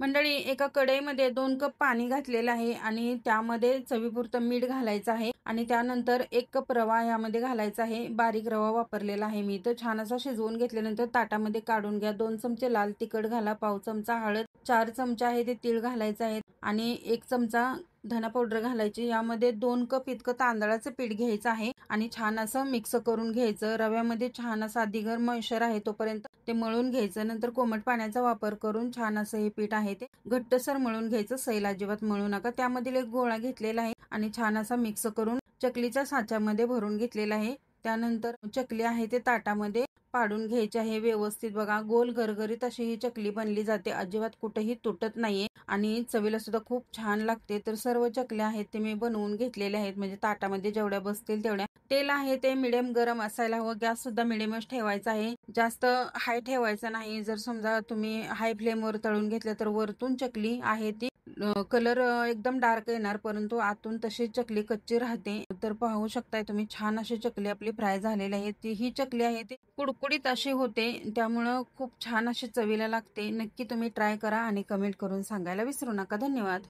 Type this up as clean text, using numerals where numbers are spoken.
मंडळी, एका कढईमध्ये 2 कप पाणी घातलेलं आहे आणि त्यामध्ये चवीपुरतं मीठ घालायचं आहे आणि त्यानंतर 1 कप रवा यामध्ये घालायचा आहे. बारीक रवा वापरलेला आहे मी. तर छान असा शिजवून घेतल्यानंतर ताटामध्ये काढून घ्या. 2 चमचे लाल तिखट घाला, पाव चमचा हळद, 4 चमचे आहे ते तीळ घालायचे आहेत आणि 1 चमचा धना पावडर घालायची. यामध्ये 2 कप इतकं तांदळाचं पीठ घ्यायचं आहे आणि छान असं मिक्स करून घ्यायचं. रव्यामध्ये छान असा अधिक मॉइश्चर आहे तोपर्यंत ते मळून घ्यायचं. नंतर कोमट पाण्याचा वापर करून छान असं हे पीठ आहे ते घट्टसर मळून घ्यायचं. सैल अजिबात मळू नका. त्यामधील एक गोळा घेतलेला आहे आणि छान असा मिक्स करून चकलीच्या साच्यामध्ये भरून घेतलेला आहे. त्यानंतर चकली आहे ते ताटामध्ये पाडून घ्यायची आहे. व्यवस्थित बघा, गोल गरगरीत अशी ही चकली बनली जाते. अजिबात कुठेही तुटत नाहीये आणि चवीला सुद्धा खूप छान लागते. तर सर्व चकल्या आहेत ते मी बनवून घेतलेल्या आहेत, म्हणजे ताटामध्ये जेवढ्या बसतील तेवढ्या. तेल आहे ते मिडियम गरम असायला हवं. गॅस सुद्धा मिडियमच ठेवायचा आहे, जास्त हाय ठेवायचा नाही. जर समजा तुम्ही हाय फ्लेमवर तळून घेतलं तर वरतून चकली आहे ती कलर एकदम डार्क येणार, परंतु आतून तशी चकली कच्ची राहते. तर पाहू शकताय तुम्ही, छान अशी चकली आपली फ्राय झालेली आहे. ती ही चकली आहे ती कुडकुडीत अशी होते, त्यामुळं खूप छान अशी चवीला लागते. नक्की तुम्ही ट्राय करा आणि कमेंट करून सांगायला विसरू नका. धन्यवाद.